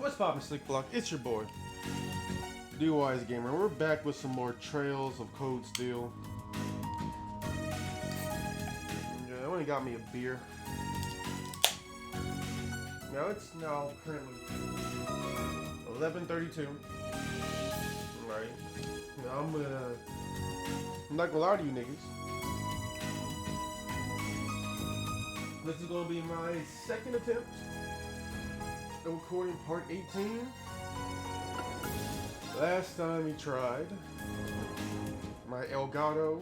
What's poppin', Slick Block? It's your boy, D.W.G Gamer. We're back with some more Trails of Cold Steel. Yeah, I only got me a beer. Now it's currently 11:32. Alright. Now I'm not gonna lie to you niggas. This is gonna be my second attempt at recording part 18. Last time we tried, my Elgato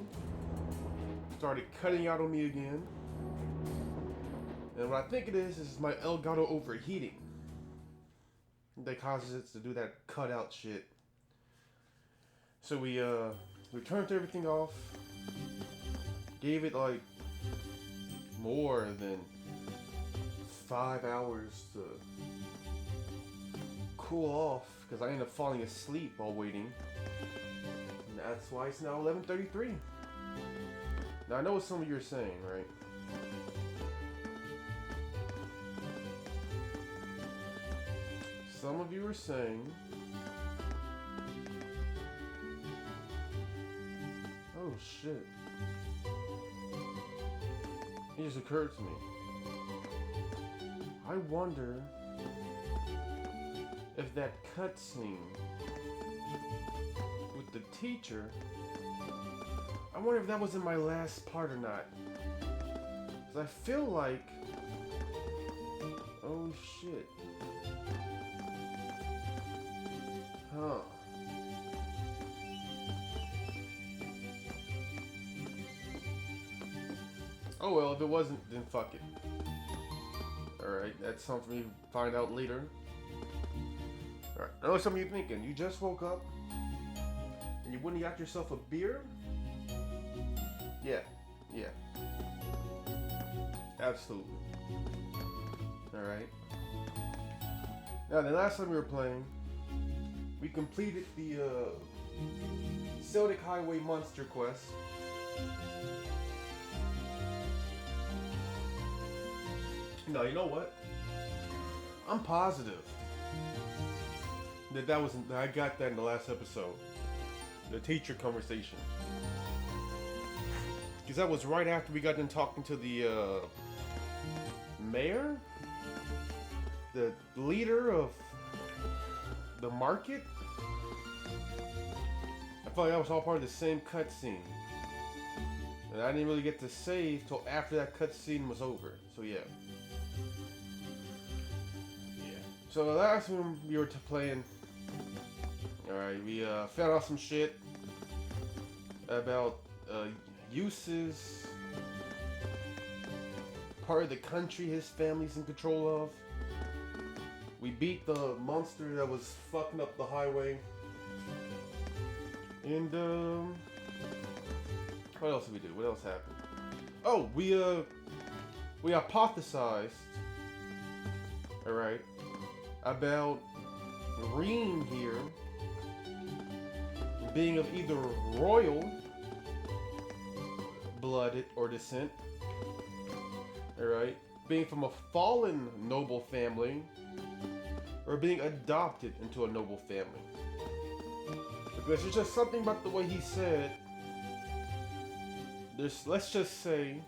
started cutting out on me again. And what I think it is my Elgato overheating that causes it to do that cutout shit. So we turned everything off, gave it like more than 5 hours to cool off because I ended up falling asleep while waiting. And that's why it's now 11:33. Now I know what some of you are saying, right? Some of you are saying, oh shit. It just occurred to me. I wonder if that cutscene with the teacher, I wonder if that was in my last part or not. Because I feel like, oh shit. Huh. Oh well, if it wasn't, then fuck it. Alright, that's something you find out later. Alright, I know some of you thinking, you just woke up and you went and got yourself a beer? Yeah. Absolutely. Alright. Now, the last time we were playing, we completed the Celdic Highway Monster Quest. No, you know what? I'm positive that I got that in the last episode. The teacher conversation. Because that was right after we got done talking to the mayor? The leader of the market? I felt like that was all part of the same cutscene. And I didn't really get to save till after that cutscene was over. So yeah. So the last one we were playing, alright, we found out some shit about uses, part of the country his family's in control of. We beat the monster that was fucking up the highway. And what else did we do? What else happened? Oh, we hypothesized, alright, about Reem here being of either royal blooded or descent, alright, being from a fallen noble family, or being adopted into a noble family. Because there's just something about the way he said, let's just say,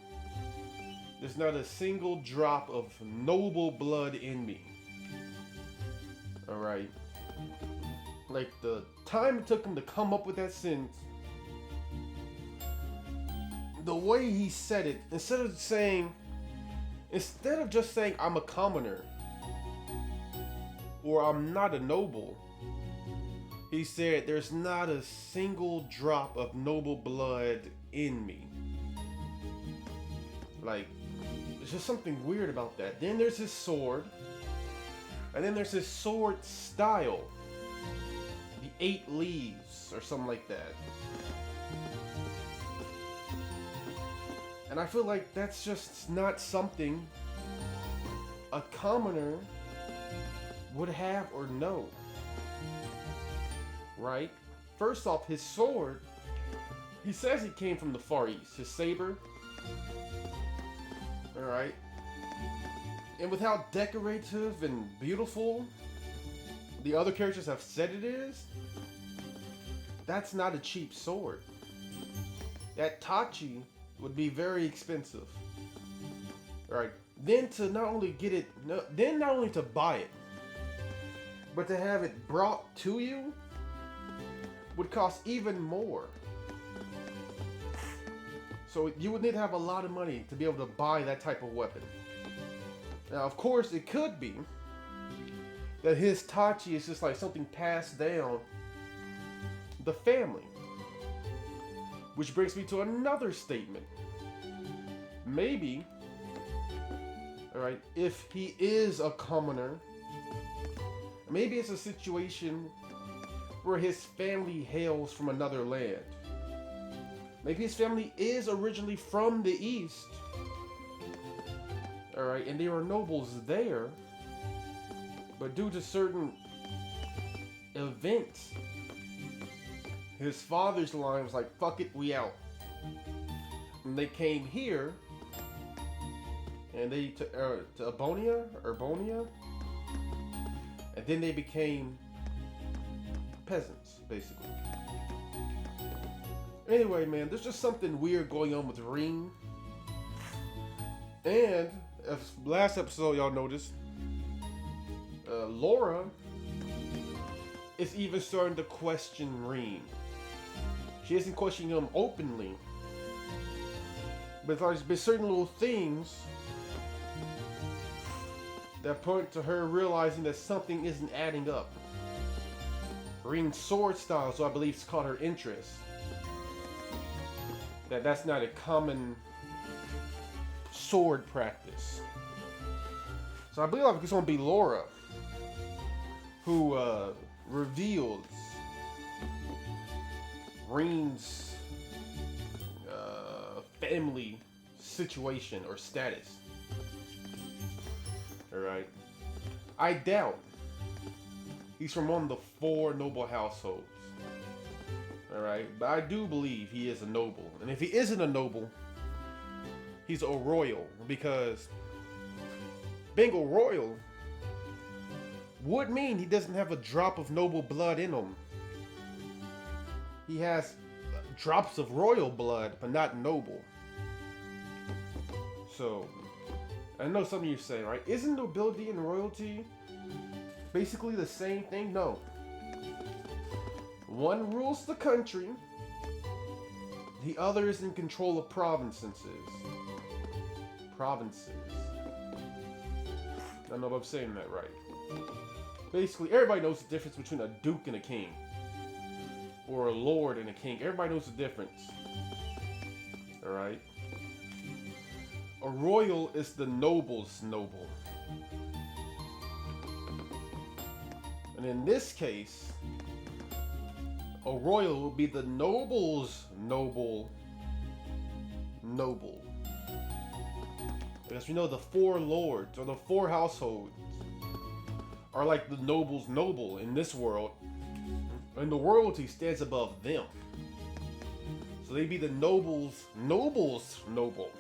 there's not a single drop of noble blood in me. Alright. Like the time it took him to come up with that sentence, the way he said it, instead of just saying I'm a commoner or I'm not a noble, he said there's not a single drop of noble blood in me. Like, there's just something weird about that. Then there's his sword. And then there's his sword style. The 8 leaves or something like that. And I feel like that's just not something a commoner would have or know. Right? First off, his sword, he says he came from the Far East. His saber. Alright? And with how decorative and beautiful the other characters have said it is, that's not a cheap sword. That Tachi would be very expensive. Alright, then to not only get it, then not only to buy it, but to have it brought to you would cost even more. So you would need to have a lot of money to be able to buy that type of weapon. Now, of course, it could be that his Tachi is just like something passed down the family. Which brings me to another statement. Maybe, alright, if he is a commoner, maybe it's a situation where his family hails from another land. Maybe his family is originally from the East. Alright, and there are nobles there. But due to certain events, his father's line was like, fuck it, we out. And they came here, and they to Urbonia, and then they became peasants, basically. Anyway, man, there's just something weird going on with Ring. And, as last episode y'all noticed, Laura is even starting to question Ring. She isn't questioning him openly, but there's been certain little things that point to her realizing that something isn't adding up. Ring's sword style, so I believe it's caught her interest. That's not a common sword practice. So I believe it's going to be Laura who reveals Ring's family situation or status. Alright. I doubt he's from one of the 4 noble households. Alright, but I do believe he is a noble. And if he isn't a noble, he's a royal. Because being a royal would mean he doesn't have a drop of noble blood in him. He has drops of royal blood, but not noble. So, I know some of you say, right? Isn't nobility and royalty basically the same thing? No. One rules the country, the other is in control of provinces. Provinces. I don't know if I'm saying that right. Basically, everybody knows the difference between a duke and a king. Or a lord and a king. Everybody knows the difference. Alright? A royal is the noble's noble. And in this case, a royal will be the noble's noble. Because we know the 4 lords, or the 4 households, are like the noble's noble in this world. And the royalty stands above them. So they'd be the noble's noble.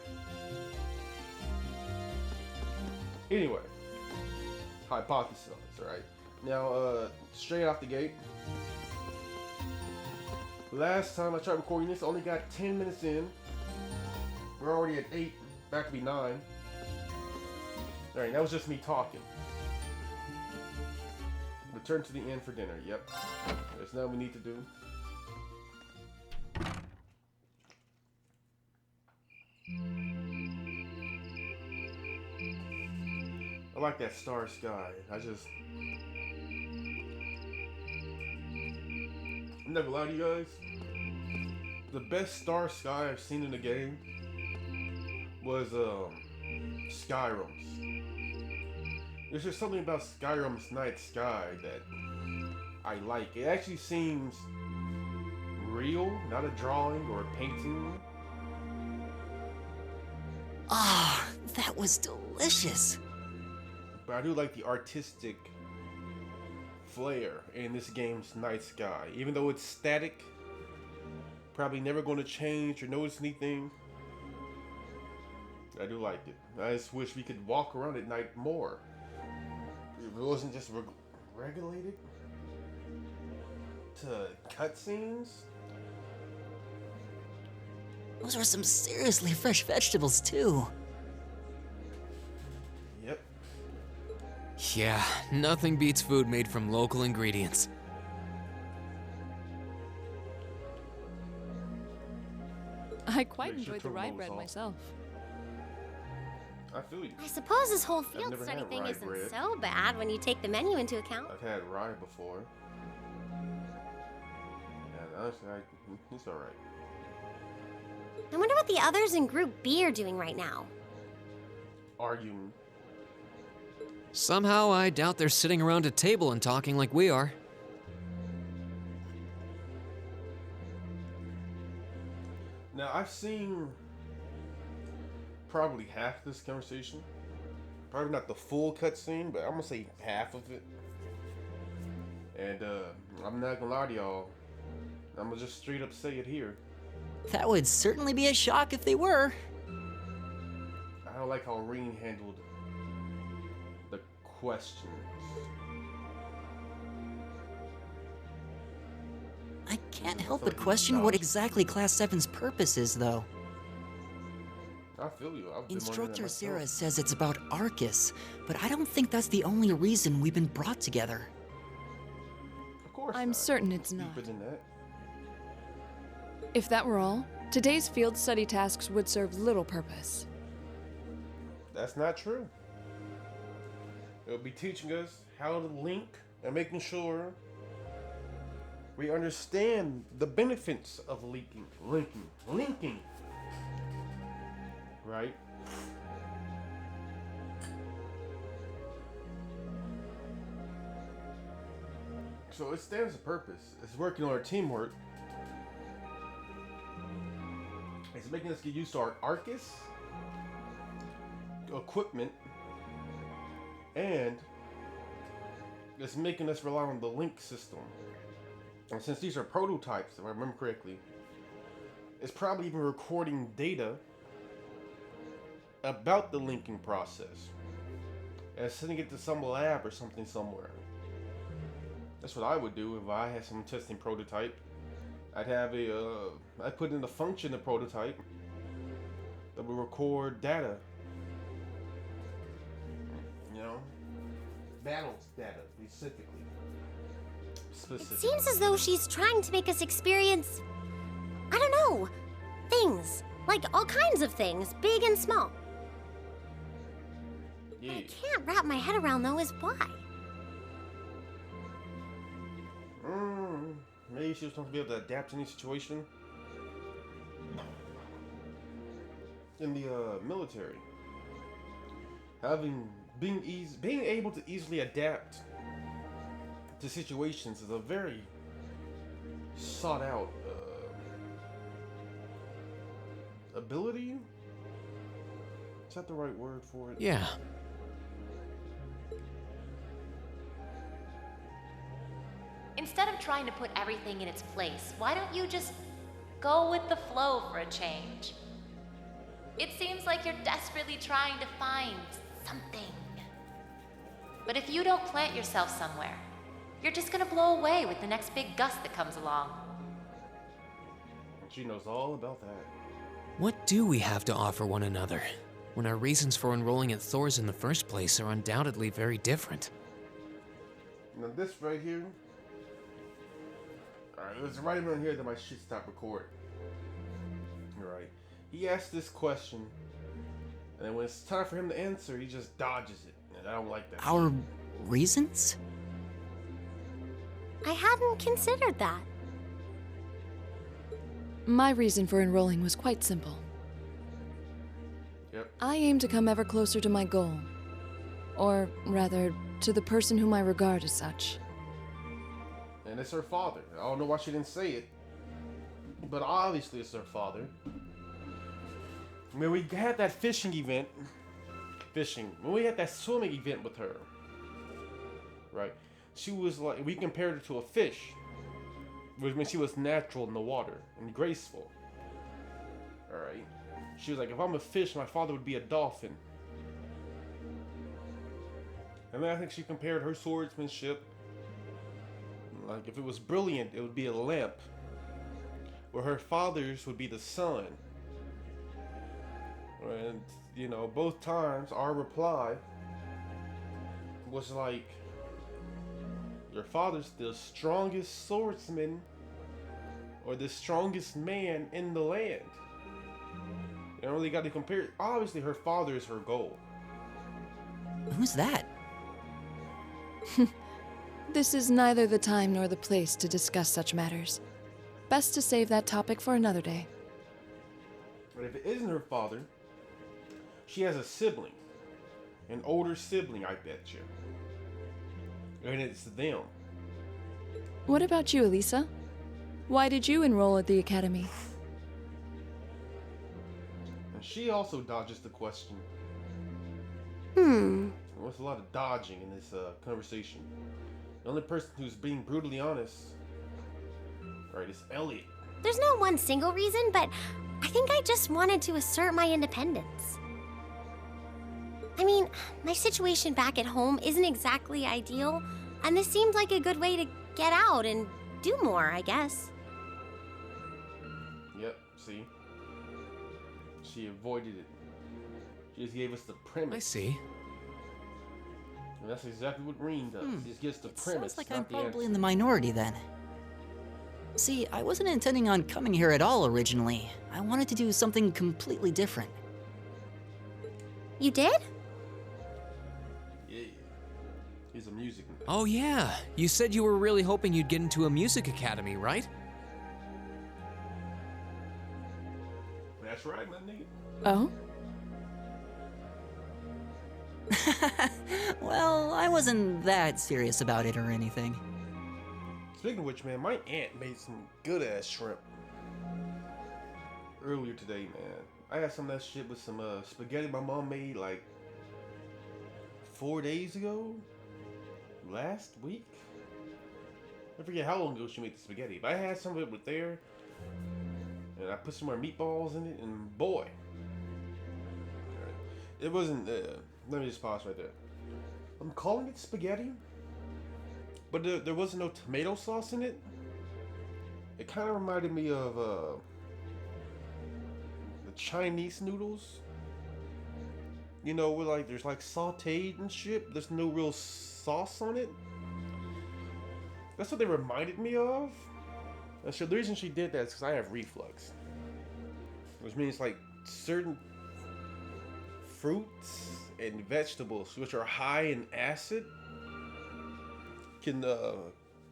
Anyway, hypothesis, alright? Now, straight off the gate, last time I tried recording this, I only got 10 minutes in. We're already at 8, back to be 9. Alright, that was just me talking. Return to the inn for dinner, yep. There's nothing we need to do. I like that star sky. I'm not gonna lie to you guys. The best star sky I've seen in a game was Skyrim's. There's just something about Skyrim's night sky that I like. It actually seems real, not a drawing or a painting. Ah, that was delicious. But I do like the artistic flair in this game's night sky. Even though it's static, probably never going to change or notice anything. I do like it. I just wish we could walk around at night more. It wasn't just regulated to cutscenes. Those are some seriously fresh vegetables, too. Yep. Yeah, nothing beats food made from local ingredients. I quite Makes your enjoyed the throat rye nose bread off. myself. I feel you. I suppose this whole I've field never study had thing rye isn't bread. so bad when you take the menu into account. I've had rye before. And honestly, it's alright. I wonder what the others in Group B are doing right now. Arguing. Somehow, I doubt they're sitting around a table and talking like we are. Now, I've seen probably half this conversation. Probably not the full cutscene, but I'm gonna say half of it. And I'm not gonna lie to y'all. I'm gonna just straight up say it here. That would certainly be a shock if they were. I don't like how Reen handled the questions. I can't help but question what exactly Class 7's purpose is, though. I feel you. I've been wondering that Instructor myself. Sarah says it's about Arcus, but I don't think that's the only reason we've been brought together. Of course I'm not. certain it's not. Deeper than that. If that were all, today's field study tasks would serve little purpose. That's not true. It'll be teaching us how to link and making sure we understand the benefits of linking. Right? So it stands a purpose. It's working on our teamwork. It's making us get used to our Arcus equipment, and it's making us rely on the link system. And since these are prototypes, if I remember correctly, it's probably even recording data about the linking process and sending it to some lab or something somewhere. That's what I would do if I had some testing prototype. I'd have I'd put in a function in the prototype that would record data. You know? Battles data, specifically. It seems as though she's trying to make us experience, I don't know, things. Like all kinds of things, big and small. Yeah. What I can't wrap my head around, though, is why. Maybe she was supposed to be able to adapt to any situation. In the military. Being able to easily adapt to situations is a very sought out ability. Is that the right word for it? Yeah. Instead of trying to put everything in its place, why don't you just go with the flow for a change? It seems like you're desperately trying to find something. But if you don't plant yourself somewhere, you're just gonna blow away with the next big gust that comes along. She knows all about that. What do we have to offer one another, when our reasons for enrolling at Thor's in the first place are undoubtedly very different? Now this right here. Alright, it's right around here that my shit stopped recording. Alright. He asked this question, and then when it's time for him to answer, he just dodges it. And I don't like that. Our reasons? I hadn't considered that. My reason for enrolling was quite simple. Yep. I aim to come ever closer to my goal. Or rather, to the person whom I regard as such. And it's her father. I don't know why she didn't say it. But obviously it's her father. When we had that when we had that swimming event with her, right? She was like, we compared her to a fish, which means she was natural in the water and graceful. All right. She was like, if I'm a fish, my father would be a dolphin. And then I think she compared her swordsmanship Like, if it was brilliant, it would be a lamp. Where her father's would be the sun. And, you know, both times our reply was like, your father's the strongest swordsman or the strongest man in the land. You don't really got to compare it. Obviously, her father is her goal. Who's that? This is neither the time nor the place to discuss such matters. Best to save that topic for another day. But if it isn't her father, she has a sibling. An older sibling, I bet you. And it's them. What about you, Elisa? Why did you enroll at the academy? And she also dodges the question. There's a lot of dodging in this conversation. The only person who's being brutally honest, right, is Elliot. There's no one single reason, but I think I just wanted to assert my independence. I mean, my situation back at home isn't exactly ideal, and this seemed like a good way to get out and do more, I guess. Yep, see? She avoided it. She just gave us the premise. I see. And that's exactly what Reen does. She just gets the premise. Sounds like not I'm the probably answer. in the minority then. See, I wasn't intending on coming here at all originally. I wanted to do something completely different. You did? Yeah. He's a music nerd. Oh yeah, you said you were really hoping you'd get into a music academy, right? That's right, my nigga. Oh? Well, I wasn't that serious about it or anything. Speaking of which, man, my aunt made some good ass shrimp earlier today, man. I had some of that shit with some spaghetti my mom made like 4 days ago, last week. I forget how long ago she made the spaghetti, but I had some of it with there, and I put some more meatballs in it, and boy, it wasn't. Let me just pause right there. I'm calling it spaghetti, but there wasn't no tomato sauce in it. It kind of reminded me of the Chinese noodles. You know, where like there's like sauteed and shit. There's no real sauce on it. That's what they reminded me of. And so the reason she did that is because I have reflux, which means like certain fruits and vegetables which are high in acid can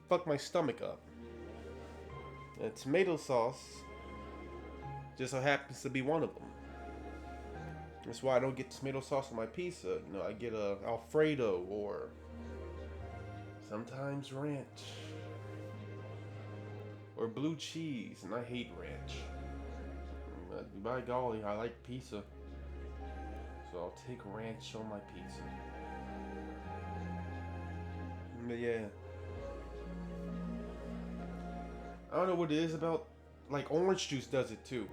fuck my stomach up. And tomato sauce just so happens to be one of them. That's why I don't get tomato sauce on my pizza. You know, I get a Alfredo or sometimes ranch or blue cheese, and I hate ranch. But by golly, I like pizza, so I'll take ranch on my pizza. But yeah, I don't know what it is about, like orange juice does it too.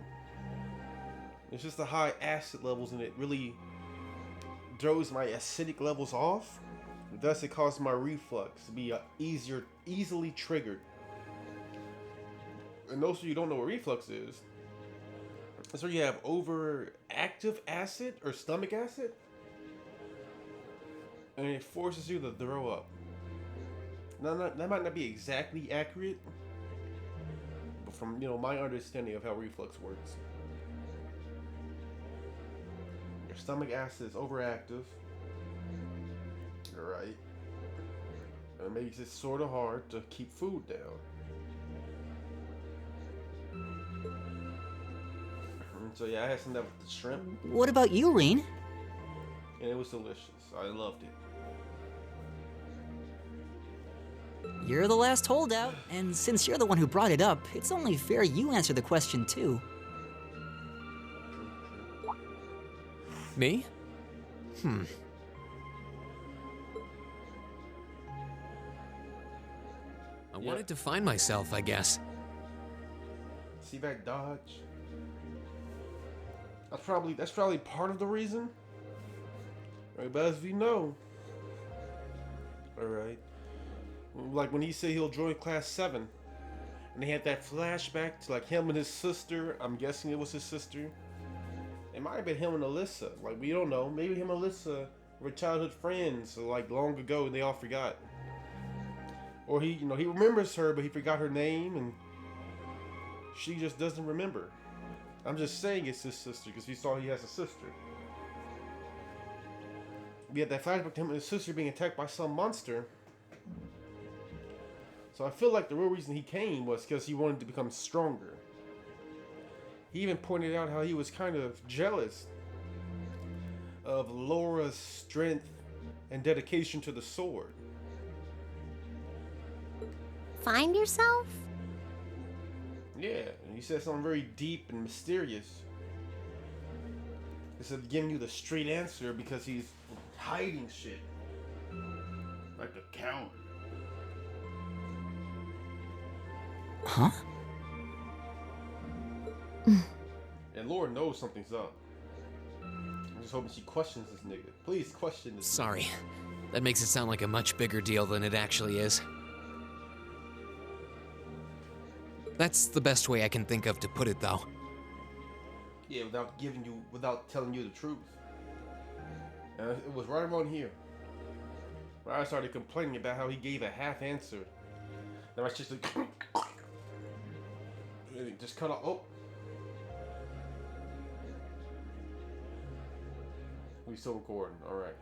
It's just the high acid levels in it really throws my acidic levels off. Thus, it causes my reflux to be easily triggered. And those of you who don't know what reflux is, that's where you have overactive acid or stomach acid, and it forces you to throw up. Now, that might not be exactly accurate, but from my understanding of how reflux works, your stomach acid is overactive. Right, and it makes it sort of hard to keep food down. And so yeah, I had some of that with the shrimp, What about you, Reen? and it was delicious. I loved it. You're the last holdout, and since you're the one who brought it up, it's only fair you answer the question too. Me? I wanted to find myself, I guess. See that dodge? That's probably part of the reason. Right, but as we know, all right, Like when he said he'll join Class 7. And they had that flashback to like him and his sister. I'm guessing it was his sister. It might have been him and Alyssa. Like, we don't know. Maybe him and Alyssa were childhood friends, like long ago, and they all forgot. Or he remembers her, but he forgot her name, and she just doesn't remember. I'm just saying it's his sister because he saw he has a sister. We had that flashback to him and his sister being attacked by some monster. So I feel like the real reason he came was because he wanted to become stronger. He even pointed out how he was kind of jealous of Laura's strength and dedication to the sword. Find yourself? Yeah, and he said something very deep and mysterious. Instead of giving you the straight answer because he's hiding shit. Like a coward. Huh? And Laura knows something's up. I'm just hoping she questions this nigga. Please question this. Sorry. That makes it sound like a much bigger deal than it actually is. That's the best way I can think of to put it, though. Yeah, without telling you the truth. And it was right around here where I started complaining about how he gave a half answer. Then I just like, just cut off. Oh, we still recording. All right.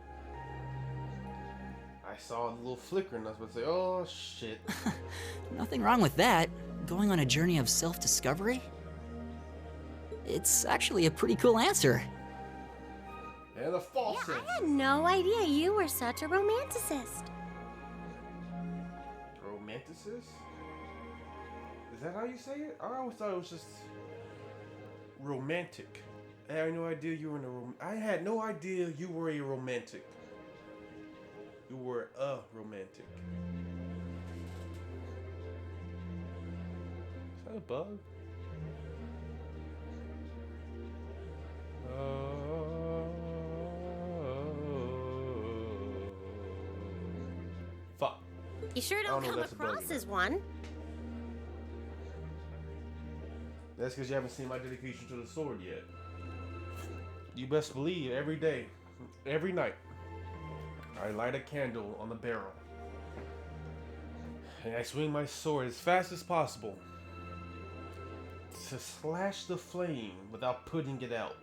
I saw a little flicker, and I was about to say, "Oh shit." Nothing wrong with that. Going on a journey of self-discovery? It's actually a pretty cool answer. And a false Yeah, answer. I had no idea you were such a romanticist. Romanticist? Is that how you say it? I always thought it was just romantic. I had no idea you were I had no idea you were a romantic. You were a romantic. Is that a bug? Fuck. You sure I don't don't know come if that's a bug across or as one. That's because you haven't seen my dedication to the sword yet. You best believe every day, every night, I light a candle on the barrel. And I swing my sword as fast as possible to slash the flame without putting it out.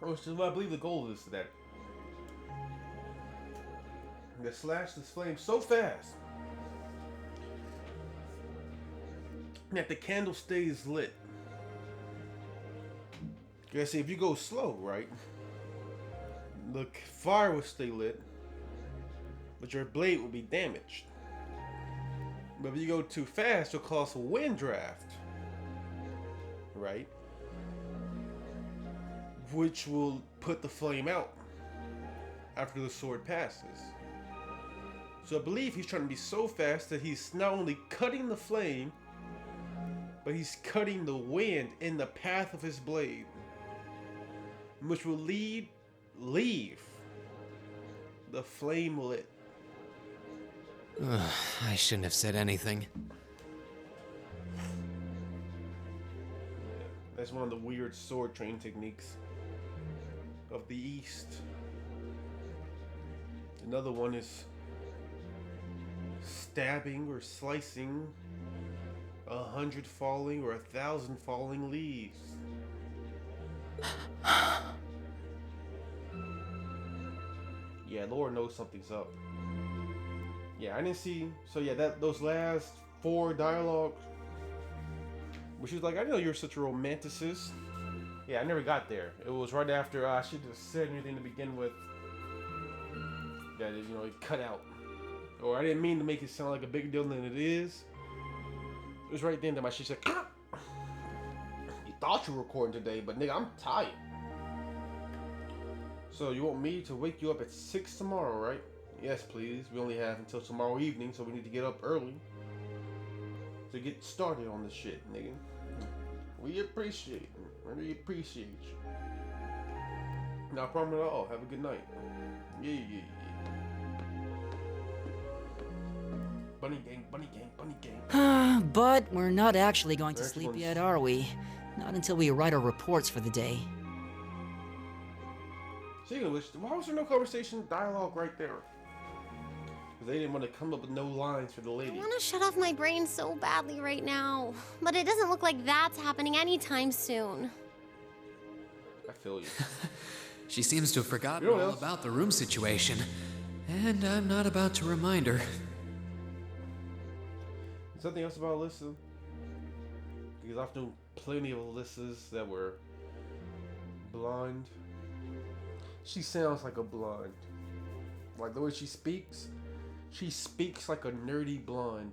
Which is what I believe the goal is that. To slash this flame so fast that the candle stays lit. You see, if you go slow, right, the fire will stay lit, but your blade will be damaged. But if you go too fast, you'll cause a wind draft, right, which will put the flame out after the sword passes. So I believe he's trying to be so fast that he's not only cutting the flame, but he's cutting the wind in the path of his blade, which will leave the flame lit. I shouldn't have said anything. That's one of the weird sword training techniques of the East. Another one is stabbing or slicing 100 falling or 1,000 falling leaves. Yeah, Laura knows something's up. Yeah, I didn't see. So yeah, those last 4 dialogues, where she was like, "I know you're such a romanticist." Yeah, I never got there. It was right after I should have said anything to begin with. That it cut out, or I didn't mean to make it sound like a bigger deal than it is. It was right then that my shit said, "You thought you were recording today, but nigga, I'm tired." So you want me to wake you up at 6 tomorrow, right? Yes, please. We only have until tomorrow evening, so we need to get up early to get started on this shit, nigga. We appreciate it. Really appreciate you. Not a problem at all. Have a good night. Yeah, yeah, yeah. Bunny gang, bunny gang, bunny gang. But we're not actually going to We're actually sleep going yet, to are we? Not until we write our reports for the day. Speaking of which, why was there no conversation dialogue right there? Because they didn't want to come up with no lines for the I lady. want to shut off my brain so badly right now, but it doesn't look like that's happening anytime soon. I feel you. She seems to have forgotten You know what all else? about the room situation. And I'm not about to remind her. Something else about Alyssa? Because I've known plenty of Alyssas that were blind. She sounds like a blonde. Like the way she speaks like a nerdy blonde.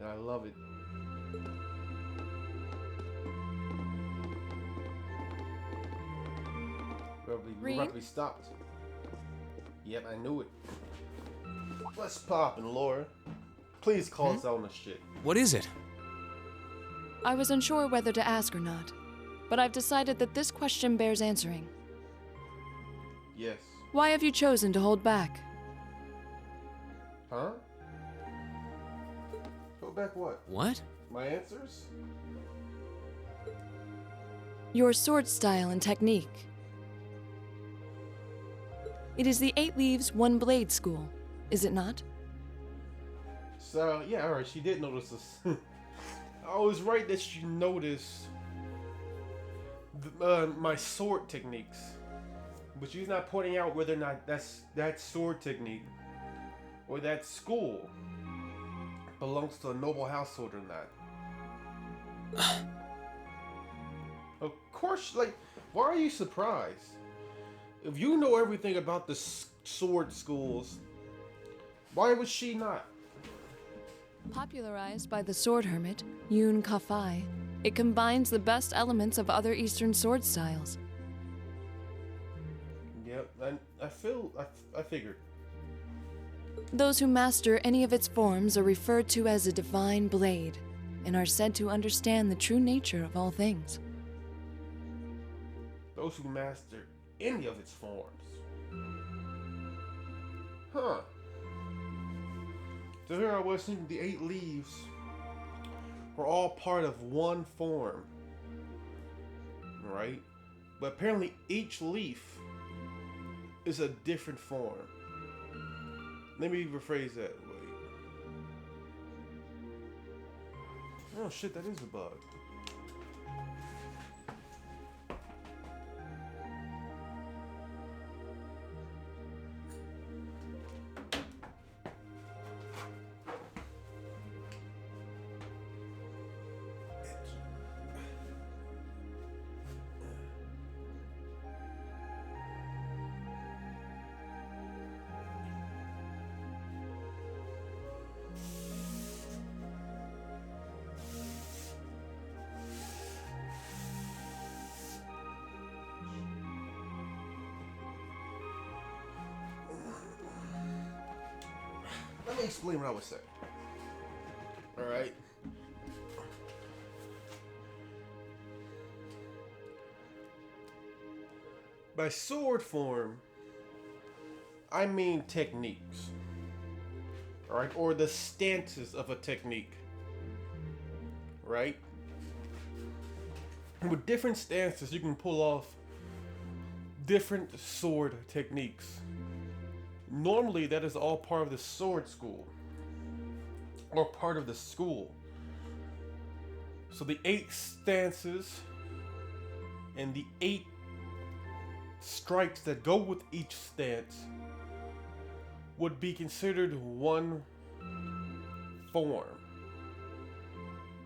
And I love it. We're about to be stopped. Yep, I knew it. What's poppin', Laura? Please call us out on the shit. What is it? I was unsure whether to ask or not, but I've decided that this question bears answering. Yes. Why have you chosen to hold back? Huh? Go back what? What? My answers? Your sword style and technique. It is the 8 Leaves, 1 Blade school, is it not? So, yeah, alright, she did notice this. I was right that she noticed my sword techniques. But she's not pointing out whether or not that sword technique or that school belongs to a noble household or not. Of course, like, why are you surprised? If you know everything about the sword schools, why was she not? Popularized by the sword hermit, Yoon Ka-Fai, it combines the best elements of other Eastern sword styles. Yep, I figured. Those who master any of its forms are referred to as a divine blade, and are said to understand the true nature of all things. Those who master any of its forms. Huh. So here I was thinking the 8 leaves were all part of one form. Right? But apparently each leaf is a different form. Let me rephrase that. Wait. Oh shit, that is a bug. Let me explain what I was saying. Alright? By sword form, I mean techniques. Alright? Or the stances of a technique. Right? And with different stances, you can pull off different sword techniques. Normally, that is all part of the sword school. Or part of the school. So the 8 stances and the 8 strikes that go with each stance would be considered one form.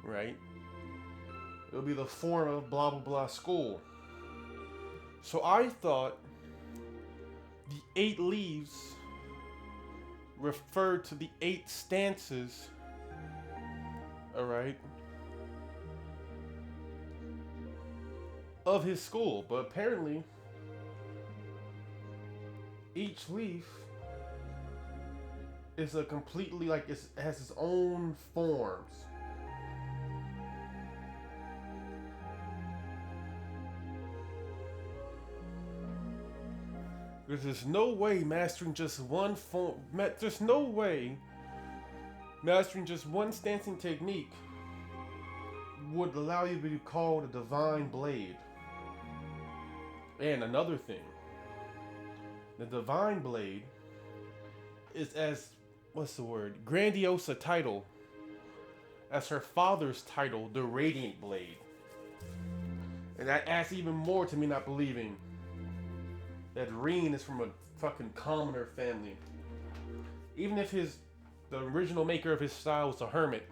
Right? It would be the form of blah blah blah school. So I thought the 8 leaves referred to the 8 stances, alright, of his school. But apparently, each leaf is a completely, like, it has its own forms. Because there's no way mastering just one form. There's no way mastering just one stancing technique would allow you to be called a divine blade. And another thing, the divine blade is as, what's the word, grandiose a title as her father's title, the Radiant Blade. And that adds even more to me not believing that Reen is from a fucking commoner family. Even if the original maker of his style was a hermit,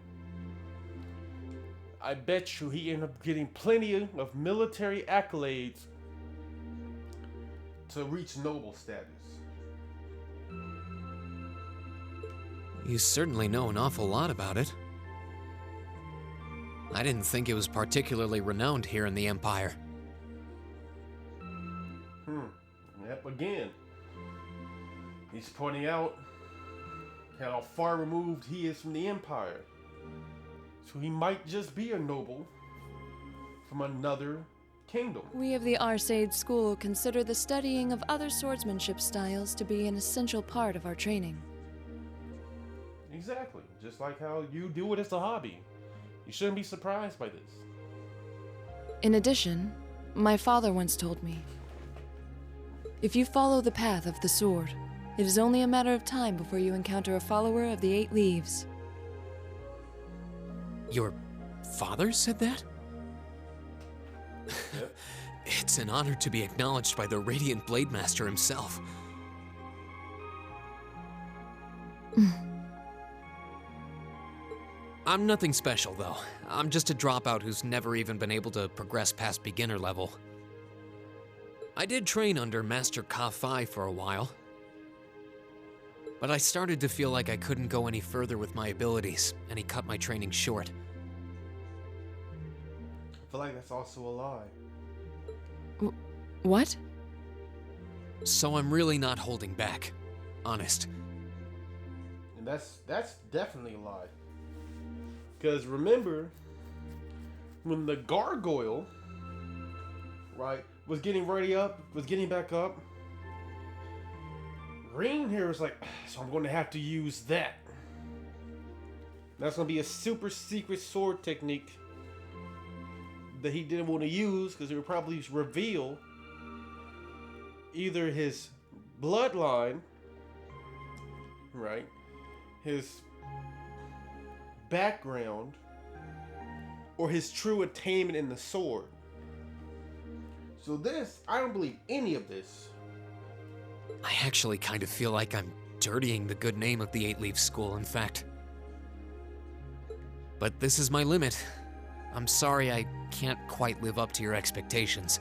I bet you he ended up getting plenty of military accolades to reach noble status. You certainly know an awful lot about it. I didn't think it was particularly renowned here in the Empire. Yep, again. He's pointing out how far removed he is from the Empire. So he might just be a noble from another kingdom. We of the Arcade School consider the studying of other swordsmanship styles to be an essential part of our training. Exactly. Just like how you do it as a hobby. You shouldn't be surprised by this. In addition, my father once told me, if you follow the path of the sword, it is only a matter of time before you encounter a follower of the 8 Leaves. Your father said that? Yep. It's an honor to be acknowledged by the Radiant Blade Master himself. I'm nothing special, though. I'm just a dropout who's never even been able to progress past beginner level. I did train under Master Ka-Fi for a while, but I started to feel like I couldn't go any further with my abilities, and he cut my training short. I feel like that's also a lie. What? So I'm really not holding back. Honest. And that's definitely a lie. Because remember, when the gargoyle, right, was getting back up, Reen here was like, so I'm going to have to use that. That's going to be a super secret sword technique that he didn't want to use because it would probably reveal either his bloodline, right, his background, or his true attainment in the sword. So this, I don't believe any of this. I actually kind of feel like I'm dirtying the good name of the 8-Leaf School, in fact. But this is my limit. I'm sorry I can't quite live up to your expectations.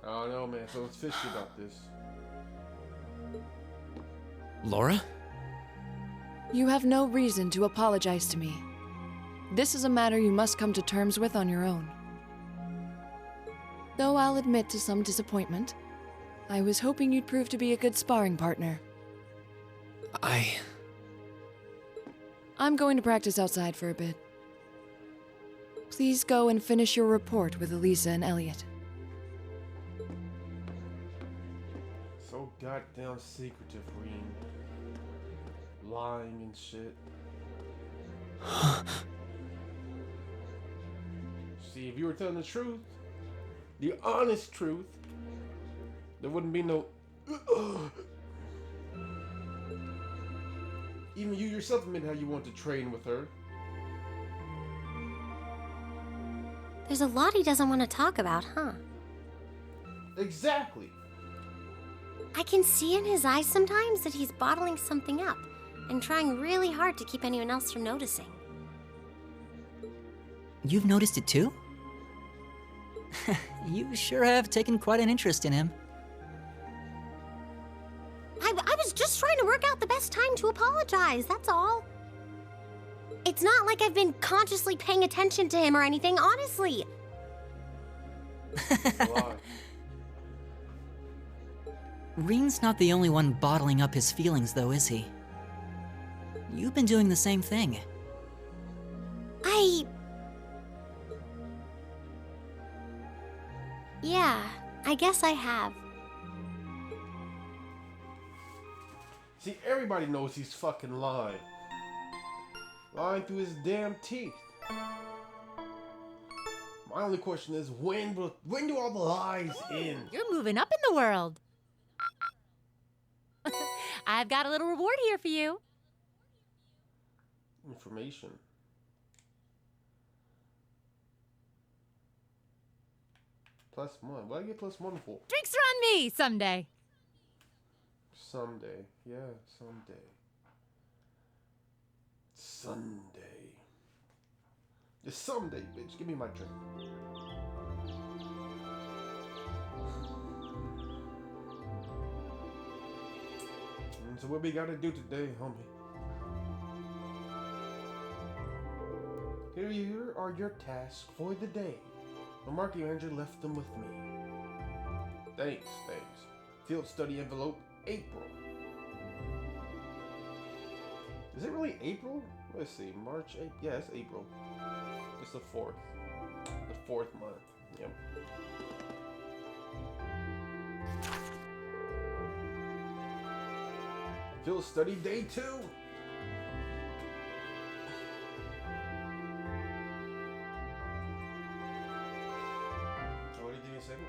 I don't know, man, so let's fishy about this. Laura? You have no reason to apologize to me. This is a matter you must come to terms with on your own. Though I'll admit to some disappointment, I was hoping you'd prove to be a good sparring partner. I'm going to practice outside for a bit. Please go and finish your report with Elisa and Elliot. So goddamn secretive, Reen. Lying and shit. See, if you were telling the truth, the honest truth, there wouldn't be no... Even you yourself admit how you want to train with her. There's a lot he doesn't want to talk about, huh? Exactly. I can see in his eyes sometimes that he's bottling something up and trying really hard to keep anyone else from noticing. You've noticed it too? You sure have taken quite an interest in him. I was just trying to work out the best time to apologize, that's all. It's not like I've been consciously paying attention to him or anything, honestly. Lie. Reen's not the only one bottling up his feelings, though, is he? You've been doing the same thing. Yeah, I guess I have. See, everybody knows he's fucking lying. Lying through his damn teeth. My only question is, when do all the lies end? You're moving up in the world. I've got a little reward here for you. Information. +1. What do I get +1 for? Drinks are on me someday. Someday. Yeah, someday. Sunday. Just someday, bitch. Give me my drink. So what we gotta do today, homie? Here are your tasks for the day. The marketing manager left them with me. Thanks. Field study envelope, April. Is it really April? Let's see, March, April. Yeah, it's April. It's the 4th. The 4th month. Yep. Field study day 2. Give me a second.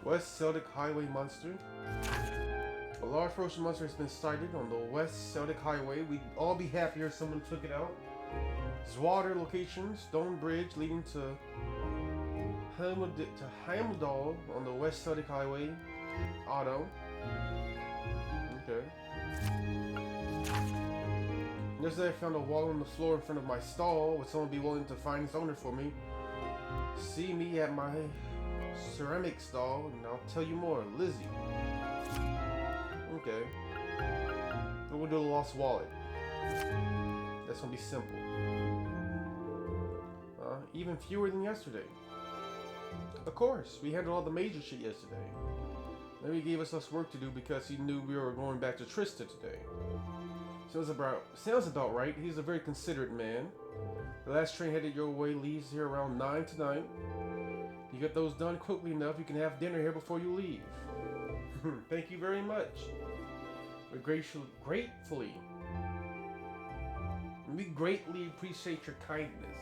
West Celdic Highway monster. A large ferocious monster has been sighted on the West Celdic Highway. We'd all be happier if someone took it out. Zwater location, stone bridge leading to Hamildal on the West Celdic Highway. Auto. Okay. Yesterday I found a wall on the floor in front of my stall. Would someone be willing to find its owner for me? See me at my ceramic stall and I'll tell you more. Lizzie. Okay. We'll do the lost wallet. That's gonna be simple. Even fewer than yesterday. Of course, we handled all the major shit yesterday. Maybe he gave us less work to do because he knew we were going back to Trista today. Sounds about right. He's a very considerate man. The last train headed your way leaves here around 9 tonight. You get those done quickly enough, you can have dinner here before you leave. Thank you very much. We greatly appreciate your kindness.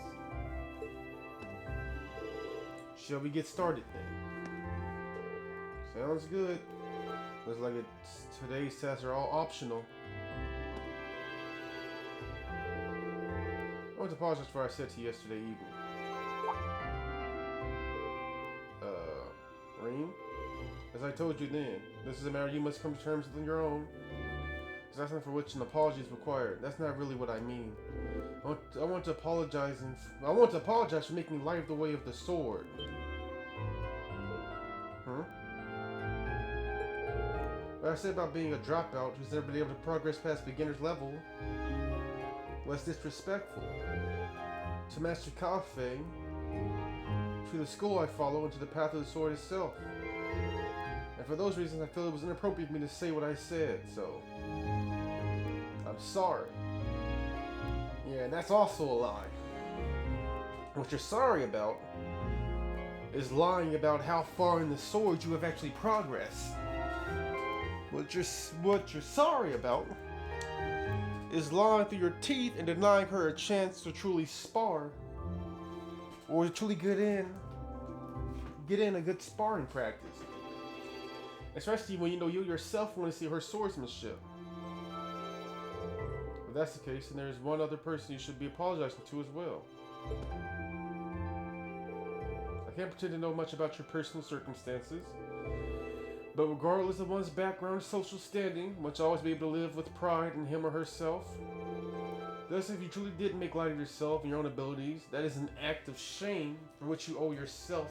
Shall we get started then? Sounds good. Looks like today's tests are all optional. I want to apologize for what I said to you yesterday evening. Reem? As I told you then, this is a matter you must come to terms with on your own. There's nothing for which an apology is required. That's not really what I mean. I want to apologize for making light of the way of the sword. What I said about being a dropout who's never been able to progress past beginner's level was disrespectful to Master Cafe, to the school I follow, and to the path of the sword itself. And for those reasons, I feel it was inappropriate for me to say what I said, so I'm sorry. Yeah, and that's also a lie. What you're sorry about is lying about how far in the sword you have actually progressed. What you're sorry about is lying through your teeth and denying her a chance to truly spar, or to truly get in a good sparring practice. Especially when you know you yourself want to see her swordsmanship. If that's the case, then there's one other person you should be apologizing to as well. I can't pretend to know much about your personal circumstances, but regardless of one's background or social standing, one should always be able to live with pride in him or herself. Thus, if you truly did make light of yourself and your own abilities, that is an act of shame for which you owe yourself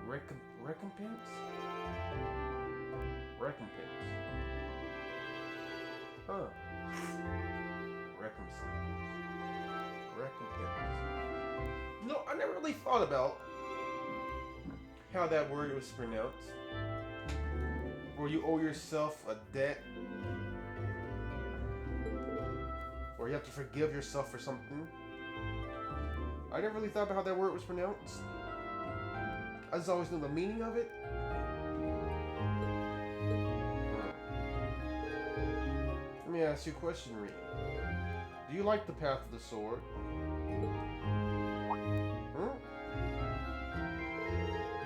recompense? Recompense. Huh. Recompense. No, I never really thought about how that word was pronounced, or you owe yourself a debt, or you have to forgive yourself for something. I never really thought about how that word was pronounced. I just always knew the meaning of it. Let me ask you a question, Reed. Do you like the path of the sword?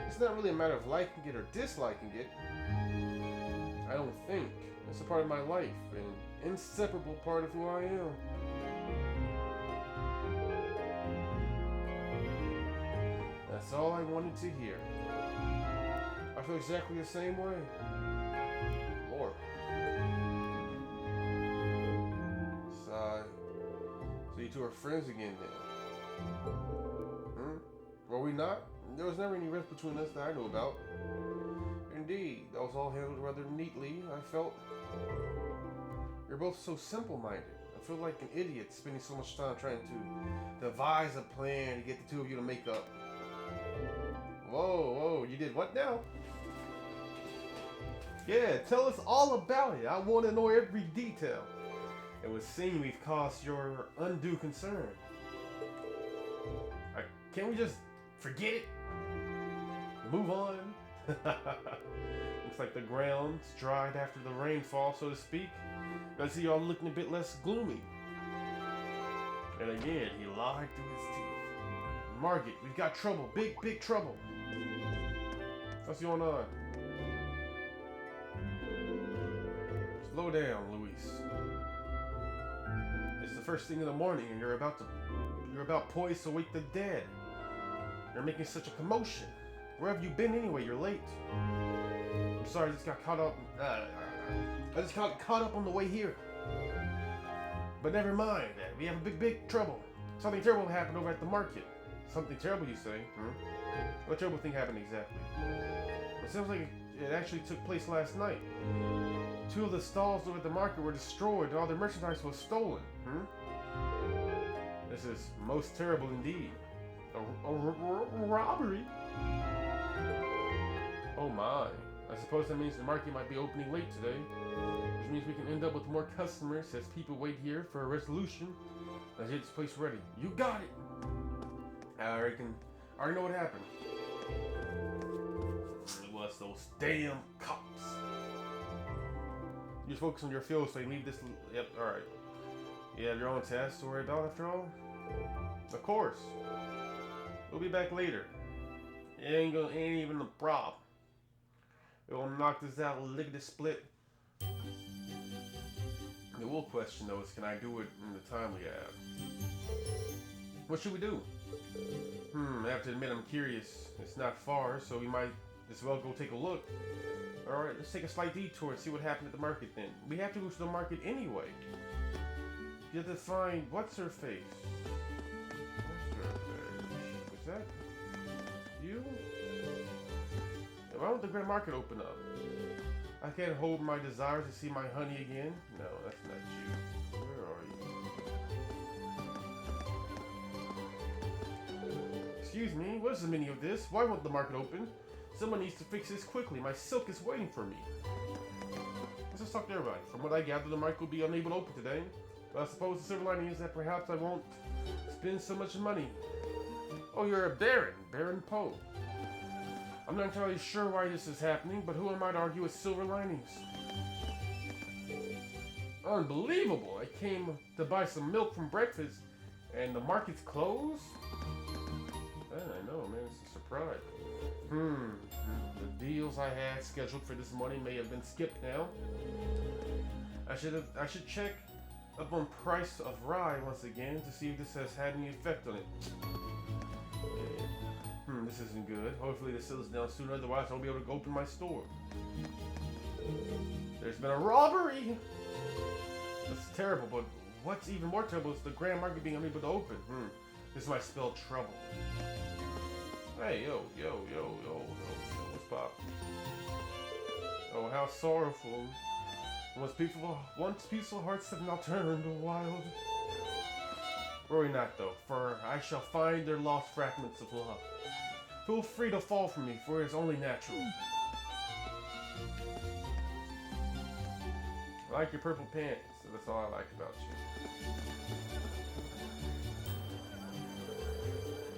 It's not really a matter of liking it or disliking it. I don't think. It's a part of my life, an inseparable part of who I am. That's all I wanted to hear. I feel exactly the same way. Lord. Sigh. So you two are friends again then? Were we not? There was never any rift between us that I knew about. Indeed, that was all handled rather neatly, I felt. You're both so simple-minded. I feel like an idiot spending so much time trying to devise a plan to get the two of you to make up. Whoa, you did what now? Yeah, tell us all about it. I want to know every detail. It would seem we've caused your undue concern. Can't we just forget it? Move on? Looks like the ground's dried after the rainfall, so to speak. I see y'all looking a bit less gloomy. And again, he lied through his teeth. Margit, we've got trouble. Big trouble. What's going on? Slow down, Luis. It's the first thing in the morning and you're about poised to wake the dead. You're making such a commotion. Where have you been anyway? You're late. I'm sorry, I just got caught up. I just got caught up on the way here. But never mind. We have a big trouble. Something terrible happened over at the market. Something terrible, you say? What terrible thing happened exactly? It sounds like it actually took place last night. 2 of the stalls over at the market were destroyed and all their merchandise was stolen. This is most terrible indeed. A robbery? Oh my. I suppose that means the market might be opening late today. Which means we can end up with more customers as people wait here for a resolution. Let's get this place ready. You got it! I already know what happened. It was those damn cops. You just focus on your field so you leave this. Yep, alright. You have your own tasks to worry about after all? Of course. We'll be back later. It ain't even a problem. We'll knock this out lickety split. The real question though is, can I do it in the time we have? What should we do? I have to admit I'm curious. It's not far, so we might as well go take a look. Alright, let's take a slight detour and see what happened at the market then. We have to go to the market anyway. You have to find what's her face. Is that you? Why won't the Grand Market open up? I can't hold my desire to see my honey again. No, that's not you. Where are you? Excuse me, what is the meaning of this? Why won't the market open? Someone needs to fix this quickly. My silk is waiting for me. Let's just talk to everybody. From what I gather, the market will be unable to open today. But I suppose the silver lining is that perhaps I won't spend so much money. Oh, you're a Baron. Baron Poe. I'm not entirely sure why this is happening, but who am I to argue with silver linings? Unbelievable! I came to buy some milk from breakfast, and the market's closed? I know, man. It's a surprise. The deals I had scheduled for this morning may have been skipped now. I should check up on price of rye once again to see if this has had any effect on it. This isn't good. Hopefully this settles down soon, otherwise I won't be able to open my store. There's been a robbery! That's terrible, but what's even more terrible is the Grand Market being unable to open. This might spell trouble. Hey, yo, what's pop? Oh, how sorrowful. Once peaceful hearts have now turned wild. Worry not though, for I shall find their lost fragments of love. Feel free to fall for me, for it's only natural. I like your purple pants, so that's all I like about you.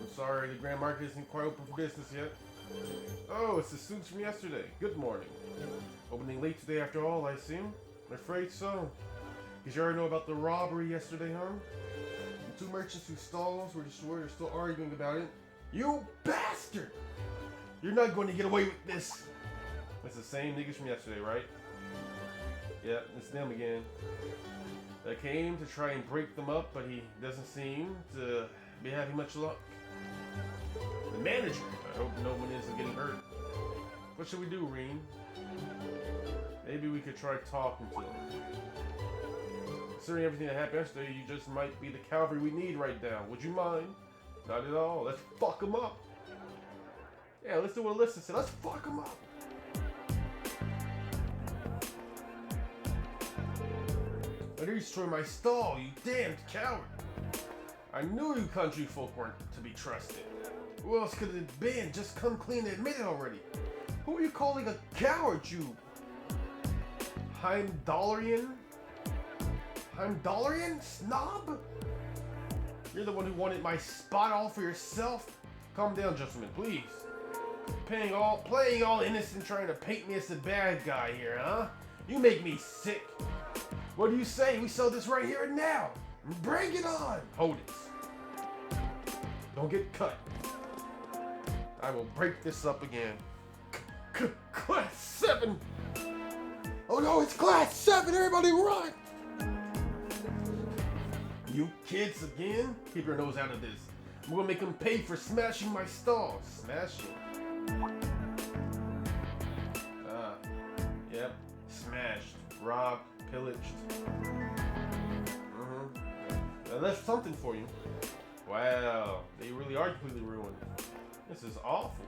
I'm sorry, the Grand Market isn't quite open for business yet. Oh, it's the suits from yesterday. Good morning. Opening late today after all, I assume? I'm afraid so. Because you already know about the robbery yesterday, huh? The two merchants whose stalls were destroyed are still arguing about it. You bastard! You're not going to get away with this! It's the same niggas from yesterday, right? Yep, it's them again. I came to try and break them up, but he doesn't seem to be having much luck. The manager! I hope no one isn't getting hurt. What should we do, Reen? Maybe we could try talking to him. Considering everything that happened yesterday, you just might be the cavalry we need right now. Would you mind? Not at all. Let's fuck him up. Yeah, let's do what Alyssa said. Let's fuck him up. Why did you destroy my stall, you damned coward? I knew you country folk weren't to be trusted. Who else could it have been? Just come clean and admit it already. Who are you calling a coward, you? Heimdallerian? Heimdallerian? Snob? You're the one who wanted my spot all for yourself? Calm down, gentlemen, please. Playing all innocent, trying to paint me as the bad guy here, huh? You make me sick. What do you say? We sell this right here and now. Bring it on. Hold it. Don't get cut. I will break this up again. Class 7. Oh no, it's Class 7. Everybody run. You kids again? Keep your nose out of this. I'm gonna make them pay for smashing my stall. Smashing. Yep. Smashed. Robbed. Pillaged. Now that's something for you. Wow. They really are completely ruined. This is awful.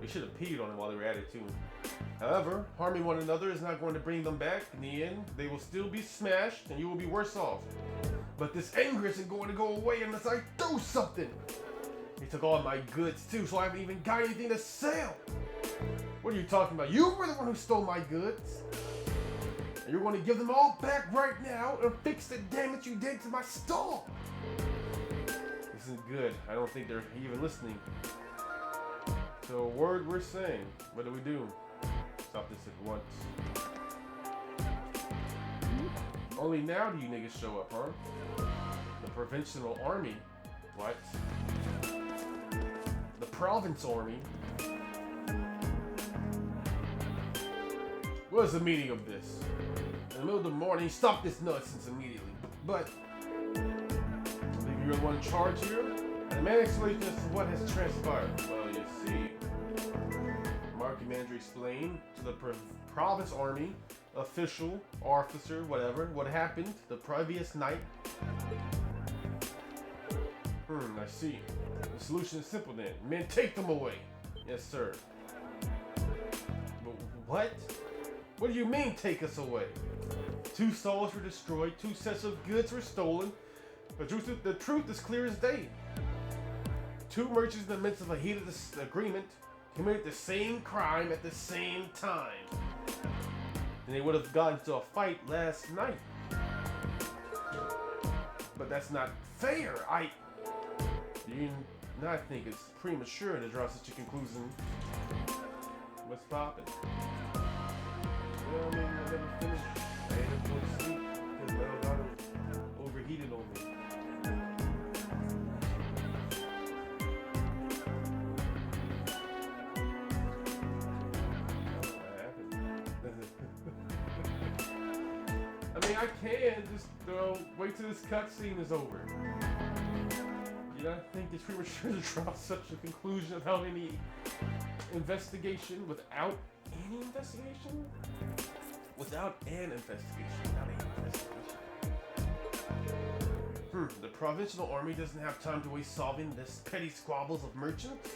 They should have peed on it while they were at it too. However, harming one another is not going to bring them back. In the end, they will still be smashed and you will be worse off. But this anger isn't going to go away unless I do something. They took all my goods too, so I haven't even got anything to sell. What are you talking about? You were the one who stole my goods. And you're going to give them all back right now and fix the damage you did to my stall. This isn't good. I don't think they're even listening. So a word we're saying. What do we do? Stop this at once. Only now do you niggas show up, huh? The provincial army. What? The province army? What is the meaning of this? In the middle of the morning, stop this nonsense immediately. But I believe you're the one in charge here. And my explanation as to what has transpired. Well, you see, Market Manager explained to the province army, official, officer, whatever, what happened the previous night. I see. The solution is simple then. Men, take them away. Yes, sir. But what? What do you mean, take us away? 2 stalls were destroyed, 2 sets of goods were stolen. The truth is clear as day. 2 merchants in the midst of a heated agreement committed the same crime at the same time. And they would have gotten into a fight last night. But that's not fair. Do you not think it's premature to draw such a conclusion? What's poppin'? Well, I mean, I never finished. I ended up going to sleep because my Elgato overheated on me. I mean, I can just wait till this cutscene is over. You don't think it's premature to draw such a conclusion without any investigation? Without any investigation? Without an investigation. Without an investigation. The provincial army doesn't have time to waste solving this petty squabbles of merchants?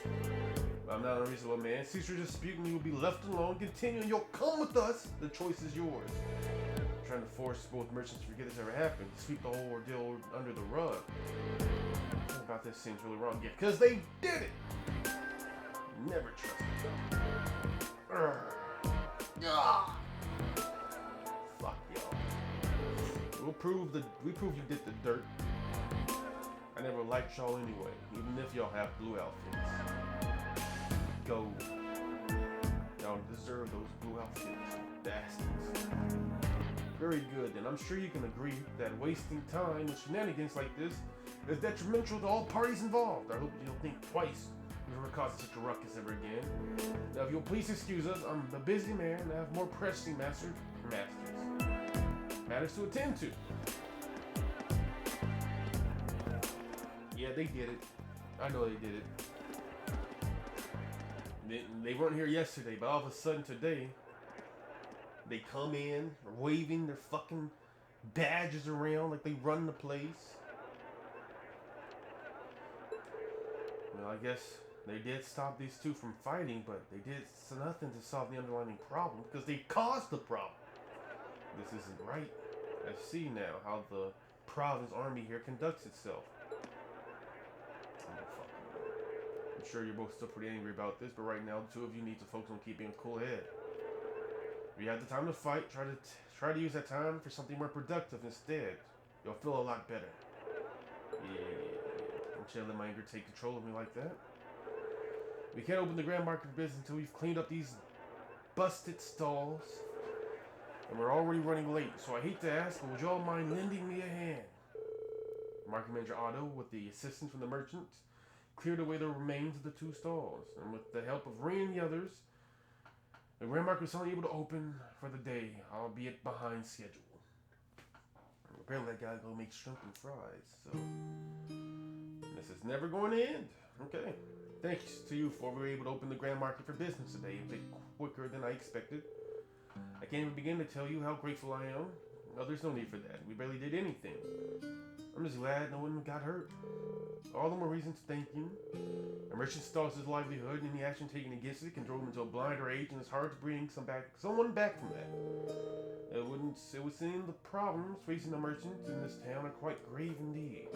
I'm not a reasonable man. Cease your dispute and you will be left alone. Continue and you'll come with us. The choice is yours. Trying to force both merchants to forget this ever happened. Sweep the whole ordeal under the rug. What about this seems really wrong? Yeah, because they did it! Never trust them. Ah. Fuck y'all. We proved you did the dirt. I never liked y'all anyway, even if y'all have blue outfits. Go. Y'all deserve those blue outfits, bastards. Very good, then I'm sure you can agree that wasting time with shenanigans like this is detrimental to all parties involved. I hope you don't think twice before causing such a ruckus ever again. Now, if you'll please excuse us, I'm a busy man and I have more pressing matters to attend to. Yeah, they did it. I know they did it. They weren't here yesterday, but all of a sudden today, they come in waving their fucking badges around like they run the place. Well, I guess they did stop these two from fighting, but they did nothing to solve the underlying problem because they caused the problem. This isn't right. I see now how the province army here conducts itself. I'm sure you're both still pretty angry about this, but right now the two of you need to focus on keeping a cool head. If you have the time to fight, try to use that time for something more productive instead. You'll feel a lot better. Yeah. Don't let my anger take control of me like that. We can't open the Grand Market business until we've cleaned up these busted stalls. And we're already running late, so I hate to ask, but would y'all mind lending me a hand? Market Manager Otto, with the assistance from the merchants, cleared away the remains of the two stalls. And with the help of Ray and the others, the Grand Market was finally able to open for the day, albeit behind schedule. Apparently that guy go make shrimp and fries, so this is never going to end. Okay. Thanks to you for we were able to open the Grand Market for business today a bit quicker than I expected. I can't even begin to tell you how grateful I am. Well, there's no need for that. We barely did anything. I'm just glad no one got hurt. All the more reason to thank you. A merchant stalls his livelihood, and the action taken against it can drove him into a blind rage, and it's hard to bring someone back from that. It would seem the problems facing the merchants in this town are quite grave indeed.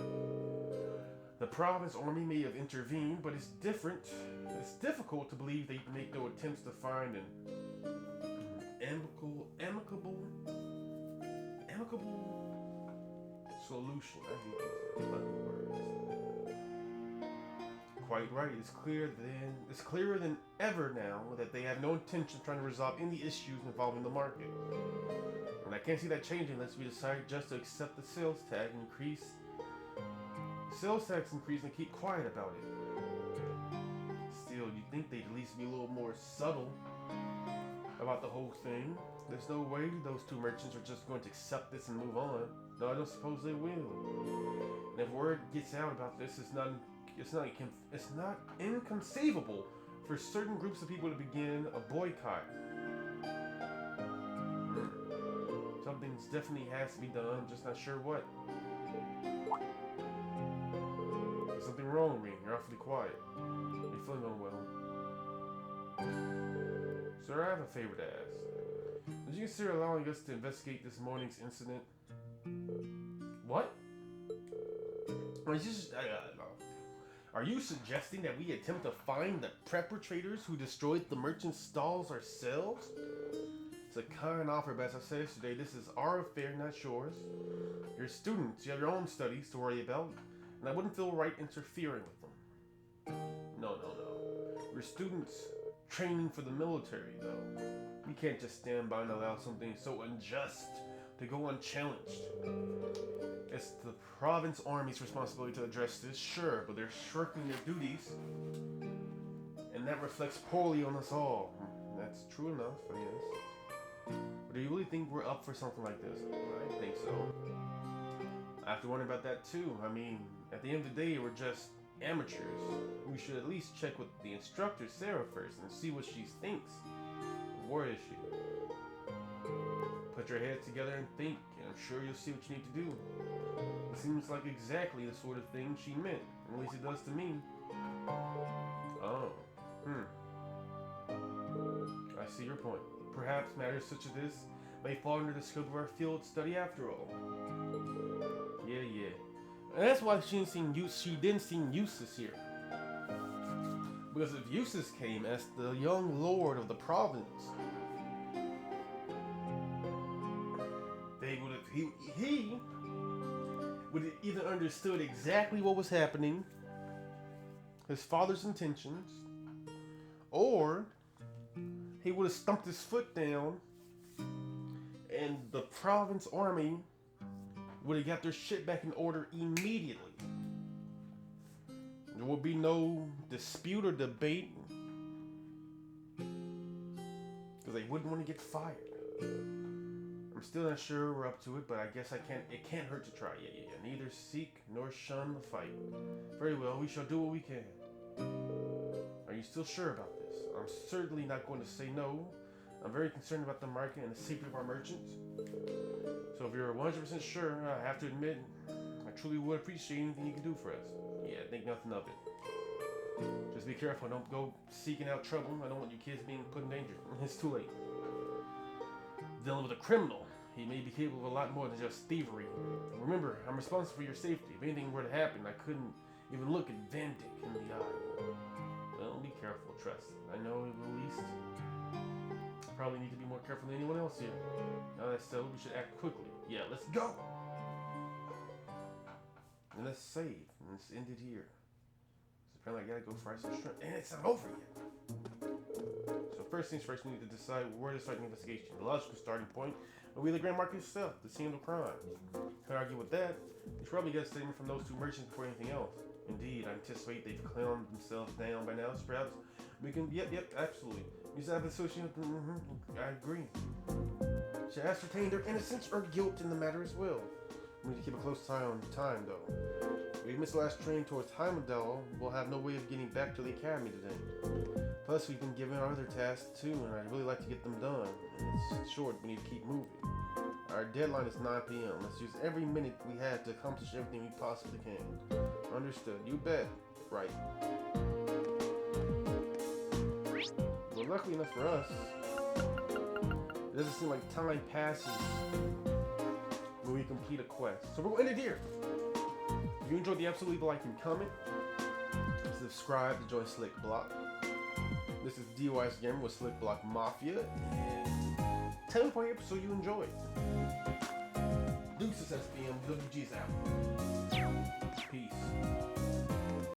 The province army may have intervened, but it's different. It's difficult to believe they make no attempts to find an amicable solution. I hate these fucking words. Quite right. It's clearer than ever now that they have no intention of trying to resolve any issues involving the market. And I can't see that changing unless we decide just to accept the sales tax increase and keep quiet about it. Still, you'd think they'd at least be a little more subtle about the whole thing. There's no way those two merchants are just going to accept this and move on. No, I don't suppose they will. And if word gets out about this, it's not inconceivable for certain groups of people to begin a boycott. Something definitely has to be done. I'm just not sure what. There's something wrong, Reem. You're awfully quiet. You're feeling unwell. Sir, I have a favor to ask. Would you consider allowing us to investigate this morning's incident? What? Are you suggesting that we attempt to find the perpetrators who destroyed the merchant stalls ourselves? It's a kind offer, but as I said yesterday, this is our affair, not yours. You're students, you have your own studies to worry about, and I wouldn't feel right interfering with them. No. We're students training for the military, though. We can't just stand by and allow something so unjust to go unchallenged. It's the province army's responsibility to address this, sure, but they're shirking their duties, and that reflects poorly on us all. That's true enough, I guess. But do you really think we're up for something like this? I think so. I have to wonder about that too. I mean, at the end of the day, we're just amateurs. We should at least check with the instructor, Sarah, first and see what she thinks. Where is she? Put your heads together and think, and I'm sure you'll see what you need to do. It seems like exactly the sort of thing she meant. At least it does to me. Oh. I see your point. Perhaps matters such as this may fall under the scope of our field study after all. Yeah. And that's why she didn't seem useless here. Because if Eustace came as the young lord of the province, they would have he would have either understood exactly what was happening, his father's intentions, or he would have stumped his foot down and the province army would have got their shit back in order immediately. There would be no dispute or debate because they wouldn't want to get fired. I'm still not sure we're up to it, but I guess it can't hurt to try. Yeah. Neither seek nor shun the fight. Very well, we shall do what we can. Are you still sure about this? I'm certainly not going to say no. I'm very concerned about the market and the safety of our merchants. So if you're 100% sure, I have to admit, I truly would appreciate anything you can do for us. Yeah, think nothing of it. Just be careful, don't go seeking out trouble. I don't want you kids being put in danger. It's too late. Dealing with a criminal, he may be capable of a lot more than just thievery. Remember, I'm responsible for your safety. If anything were to happen, I couldn't even look at Vendic in the eye. Well, be careful, trust. I know at least probably need to be more careful than anyone else here. Now that's settled, we should act quickly. Yeah, let's go! And let's save. And let's end it here. So apparently I gotta go fry some shrimp. And it's not over yet. So first things first, we need to decide where to start the investigation. The logical starting point will be the Grand Market itself, the scene of the crime. Can't argue with that. You should probably get a statement from those two merchants before anything else. Indeed, I anticipate they've clowned themselves down by now, so perhaps we can, yep, absolutely. You should have associated, I agree. Should ascertain their innocence or guilt in the matter as well. We need to keep a close eye on time, though. If we miss the last train towards Heimdall, we'll have no way of getting back to the academy today. Plus, we've been given our other tasks too, and I'd really like to get them done. And it's short, we need to keep moving. Our deadline is 9 p.m. Let's use every minute we have to accomplish everything we possibly can. Understood. You bet. Right. Well, luckily enough for us, it doesn't seem like time passes when we complete a quest. So we're going to end it here. If you enjoyed the episode, leave a like and comment. Subscribe to join Slick Block. This is D.W.G Gamer with Slick Block Mafia. And tell me what episode you enjoyed. Deuces SPM, D.W.G's out.